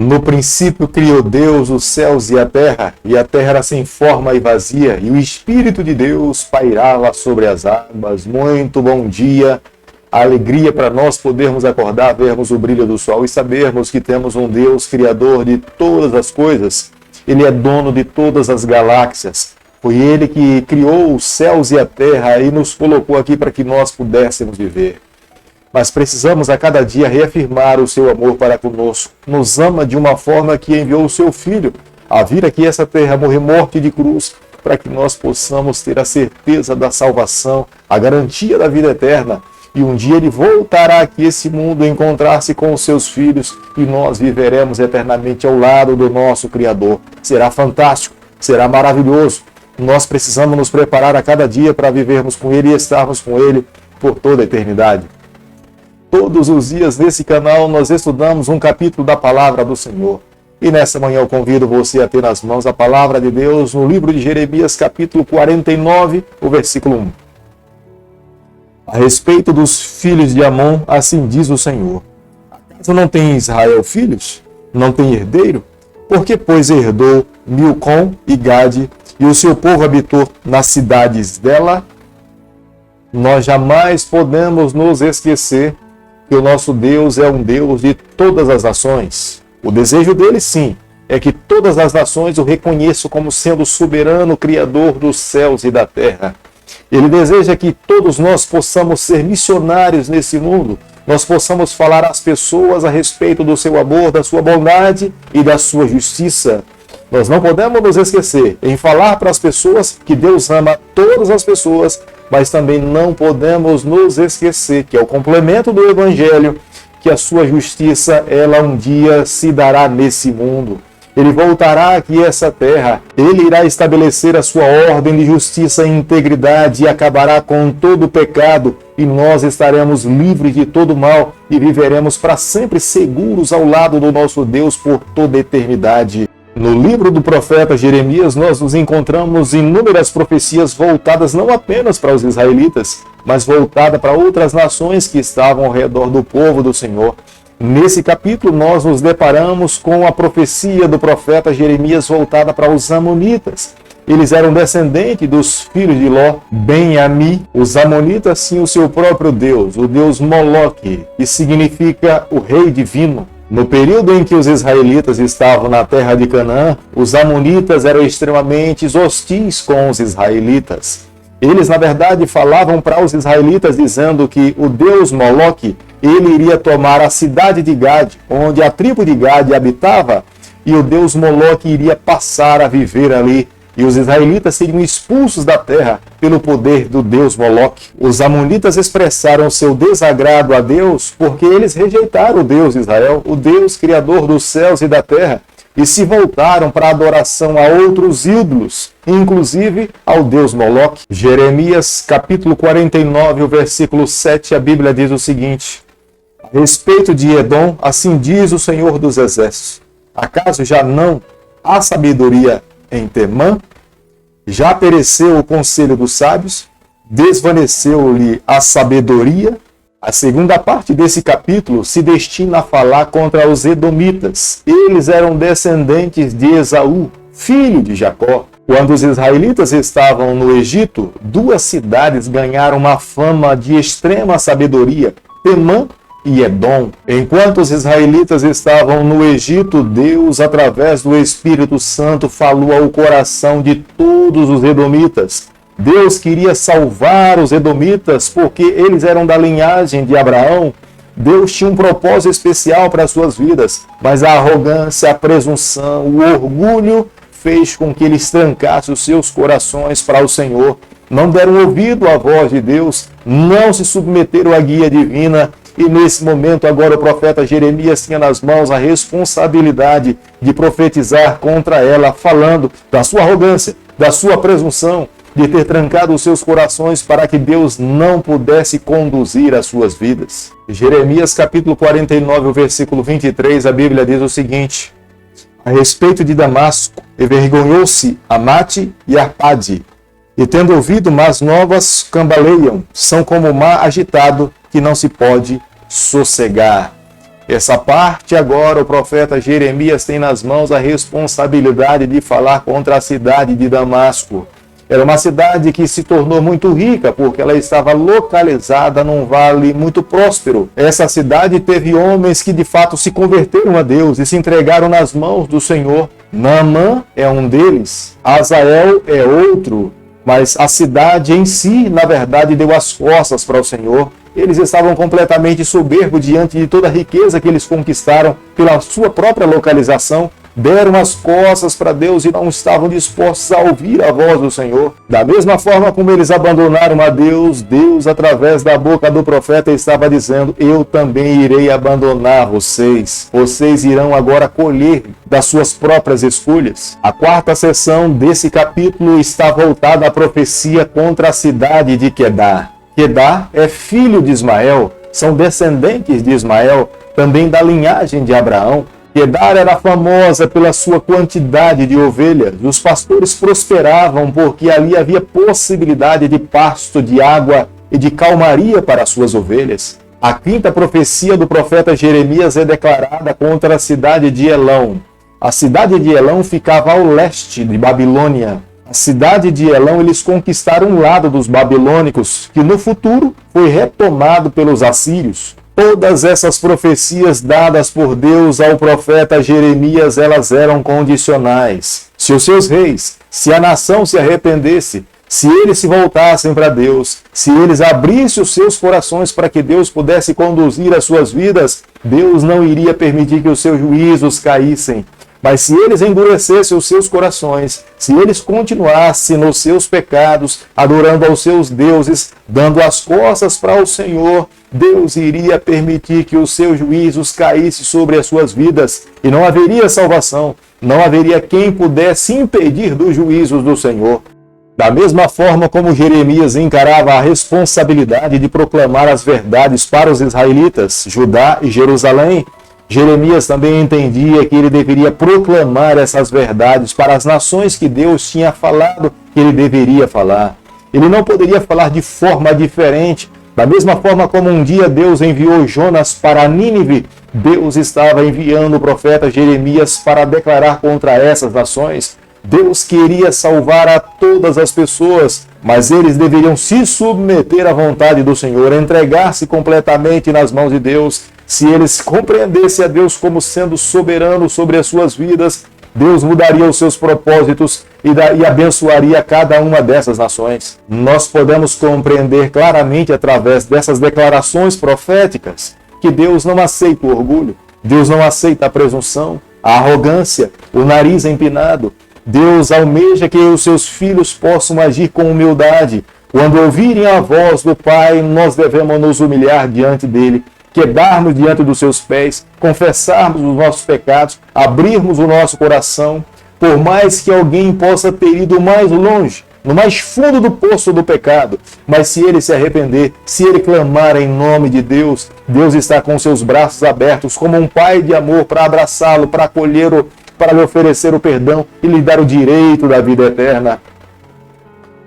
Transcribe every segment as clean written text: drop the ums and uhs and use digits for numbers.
No princípio criou Deus os céus e a terra era sem forma e vazia, e o Espírito de Deus pairava sobre as águas. Muito bom dia, alegria para nós podermos acordar, vermos o brilho do sol e sabermos que temos um Deus criador de todas as coisas. Ele é dono de todas as galáxias. Foi Ele que criou os céus e a terra e nos colocou aqui para que nós pudéssemos viver. Mas precisamos a cada dia reafirmar o seu amor para conosco. Nos ama de uma forma que enviou o seu Filho a vir aqui a essa terra, morrer morte de cruz, para que nós possamos ter a certeza da salvação, a garantia da vida eterna. E um dia Ele voltará aqui a esse mundo, encontrar-se com os seus filhos, e nós viveremos eternamente ao lado do nosso Criador. Será fantástico, será maravilhoso. Nós precisamos nos preparar a cada dia para vivermos com Ele e estarmos com Ele por toda a eternidade. Todos os dias nesse canal nós estudamos um capítulo da Palavra do Senhor. E nessa manhã eu convido você a ter nas mãos a Palavra de Deus no livro de Jeremias, capítulo 49, o versículo 1. A respeito dos filhos de Amon, assim diz o Senhor: acaso não tem Israel filhos? Não tem herdeiro? Por que, pois, herdou Milcom e Gade, e o seu povo habitou nas cidades dela? Nós jamais podemos nos esquecer que o nosso Deus é um Deus de todas as nações. O desejo dele, sim, é que todas as nações o reconheçam como sendo o soberano Criador dos céus e da terra. Ele deseja que todos nós possamos ser missionários nesse mundo, nós possamos falar às pessoas a respeito do seu amor, da sua bondade e da sua justiça. Nós não podemos nos esquecer em falar para as pessoas que Deus ama todas as pessoas, mas também não podemos nos esquecer que é o complemento do Evangelho, que a sua justiça, ela um dia se dará nesse mundo. Ele voltará aqui a essa terra, ele irá estabelecer a sua ordem de justiça e integridade e acabará com todo o pecado, e nós estaremos livres de todo mal e viveremos para sempre seguros ao lado do nosso Deus por toda a eternidade. No livro do profeta Jeremias, nós nos encontramos inúmeras profecias voltadas não apenas para os israelitas, mas voltadas para outras nações que estavam ao redor do povo do Senhor. Nesse capítulo, nós nos deparamos com a profecia do profeta Jeremias voltada para os amonitas. Eles eram descendentes dos filhos de Ló, Ben-Ami. Os amonitas tinham o seu próprio Deus, o Deus Moloque, que significa o rei divino. No período em que os israelitas estavam na terra de Canaã, os amonitas eram extremamente hostis com os israelitas. Eles, na verdade, falavam para os israelitas dizendo que o Deus Moloque, ele iria tomar a cidade de Gade, onde a tribo de Gade habitava, e o Deus Moloque iria passar a viver ali. E os israelitas seriam expulsos da terra pelo poder do Deus Moloque. Os amonitas expressaram seu desagrado a Deus porque eles rejeitaram o Deus de Israel, o Deus criador dos céus e da terra, e se voltaram para a adoração a outros ídolos, inclusive ao Deus Moloque. Jeremias, capítulo 49, o versículo 7, a Bíblia diz o seguinte: a respeito de Edom, assim diz o Senhor dos Exércitos: acaso já não há sabedoria em Temã? Já pereceu o conselho dos sábios? Desvaneceu-lhe a sabedoria? A segunda parte desse capítulo se destina a falar contra os edomitas. Eles eram descendentes de Esaú, filho de Jacó. Quando os israelitas estavam no Egito, duas cidades ganharam uma fama de extrema sabedoria: Temã e Edom. Enquanto os israelitas estavam no Egito, Deus, através do Espírito Santo, falou ao coração de todos os edomitas. Deus queria salvar os edomitas porque eles eram da linhagem de Abraão. Deus tinha um propósito especial para as suas vidas, mas a arrogância, a presunção, o orgulho fez com que eles trancassem os seus corações para o Senhor. Não deram ouvido à voz de Deus, não se submeteram à guia divina. E nesse momento agora o profeta Jeremias tinha nas mãos a responsabilidade de profetizar contra ela, falando da sua arrogância, da sua presunção, de ter trancado os seus corações para que Deus não pudesse conduzir as suas vidas. Jeremias capítulo 49, o versículo 23, a Bíblia diz o seguinte: a respeito de Damasco, envergonhou-se Amate e Arpade, e tendo ouvido más novas, cambaleiam, são como o mar agitado, que não se pode sossegar. Essa parte agora o profeta Jeremias tem nas mãos a responsabilidade de falar contra a cidade de Damasco. Era uma cidade que se tornou muito rica porque ela estava localizada num vale muito próspero. Essa cidade teve homens que de fato se converteram a Deus e se entregaram nas mãos do Senhor. Naamã é um deles, Azael é outro, mas a cidade em si, na verdade, deu as costas para o Senhor. Eles estavam completamente soberbos diante de toda a riqueza que eles conquistaram pela sua própria localização. Deram as costas para Deus e não estavam dispostos a ouvir a voz do Senhor. Da mesma forma como eles abandonaram a Deus, Deus, através da boca do profeta, estava dizendo: eu também irei abandonar vocês. Vocês irão agora colher das suas próprias escolhas. A quarta sessão desse capítulo está voltada à profecia contra a cidade de Quedar. Quedar é filho de Ismael, são descendentes de Ismael, também da linhagem de Abraão. Quedar era famosa pela sua quantidade de ovelhas. Os pastores prosperavam porque ali havia possibilidade de pasto, de água e de calmaria para as suas ovelhas. A quinta profecia do profeta Jeremias é declarada contra a cidade de Elão. A cidade de Elão ficava ao leste de Babilônia. A cidade de Elão eles conquistaram um lado dos babilônicos, que no futuro foi retomado pelos assírios. Todas essas profecias dadas por Deus ao profeta Jeremias, elas eram condicionais. Se os seus reis, se a nação se arrependesse, se eles se voltassem para Deus, se eles abrissem os seus corações para que Deus pudesse conduzir as suas vidas, Deus não iria permitir que os seus juízos caíssem. Mas se eles endurecessem os seus corações, se eles continuassem nos seus pecados, adorando aos seus deuses, dando as costas para o Senhor, Deus iria permitir que os seus juízos caíssem sobre as suas vidas e não haveria salvação, não haveria quem pudesse impedir dos juízos do Senhor. Da mesma forma como Jeremias encarava a responsabilidade de proclamar as verdades para os israelitas, Judá e Jerusalém, Jeremias também entendia que ele deveria proclamar essas verdades para as nações que Deus tinha falado que ele deveria falar. Ele não poderia falar de forma diferente. Da mesma forma como um dia Deus enviou Jonas para Nínive, Deus estava enviando o profeta Jeremias para declarar contra essas nações. Deus queria salvar a todas as pessoas, mas eles deveriam se submeter à vontade do Senhor, entregar-se completamente nas mãos de Deus. Se eles compreendessem a Deus como sendo soberano sobre as suas vidas, Deus mudaria os seus propósitos e abençoaria cada uma dessas nações. Nós podemos compreender claramente através dessas declarações proféticas que Deus não aceita o orgulho, Deus não aceita a presunção, a arrogância, o nariz empinado. Deus almeja que os seus filhos possam agir com humildade. Quando ouvirem a voz do Pai, nós devemos nos humilhar diante dele, quedarmos diante dos seus pés, confessarmos os nossos pecados, abrirmos o nosso coração, por mais que alguém possa ter ido mais longe, no mais fundo do poço do pecado, mas se ele se arrepender, se ele clamar em nome de Deus, Deus está com seus braços abertos como um pai de amor para abraçá-lo, para acolhê-lo, para lhe oferecer o perdão e lhe dar o direito da vida eterna.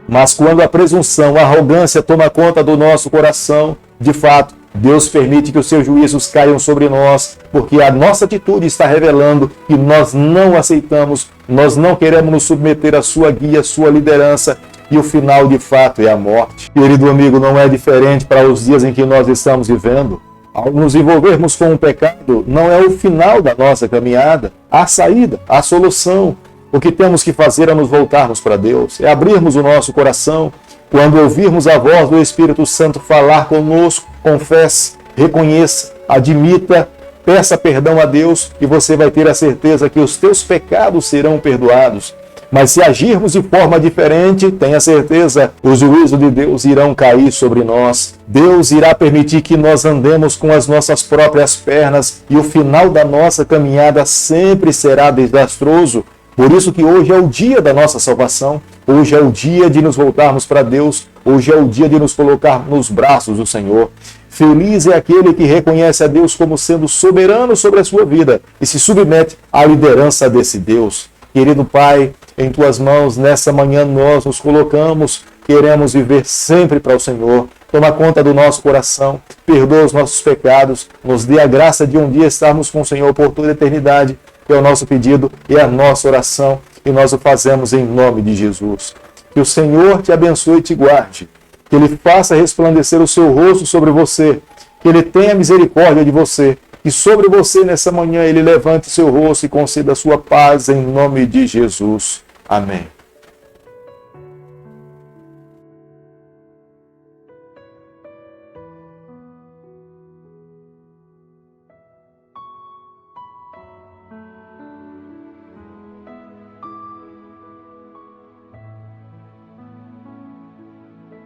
Mas quando a presunção, a arrogância toma conta do nosso coração, de fato, Deus permite que os seus juízos caiam sobre nós, porque a nossa atitude está revelando que nós não aceitamos, nós não queremos nos submeter à sua guia, à sua liderança, e o final de fato é a morte. Querido amigo, não é diferente para os dias em que nós estamos vivendo. Ao nos envolvermos com o pecado, não é o final da nossa caminhada, há saída, há solução. O que temos que fazer é nos voltarmos para Deus, é abrirmos o nosso coração. Quando ouvirmos a voz do Espírito Santo falar conosco, confesse, reconheça, admita, peça perdão a Deus e você vai ter a certeza que os teus pecados serão perdoados. Mas se agirmos de forma diferente, tenha certeza, os juízos de Deus irão cair sobre nós. Deus irá permitir que nós andemos com as nossas próprias pernas e o final da nossa caminhada sempre será desastroso. Por isso que hoje é o dia da nossa salvação, hoje é o dia de nos voltarmos para Deus, hoje é o dia de nos colocar nos braços do Senhor. Feliz é aquele que reconhece a Deus como sendo soberano sobre a sua vida e se submete à liderança desse Deus. Querido Pai, em Tuas mãos, nessa manhã nós nos colocamos, queremos viver sempre para o Senhor, toma conta do nosso coração, perdoa os nossos pecados, nos dê a graça de um dia estarmos com o Senhor por toda a eternidade. É o nosso pedido e a nossa oração, e nós o fazemos em nome de Jesus. Que o Senhor te abençoe e te guarde, que Ele faça resplandecer o seu rosto sobre você, que Ele tenha misericórdia de você, que sobre você nessa manhã Ele levante o seu rosto e conceda a sua paz em nome de Jesus. Amém.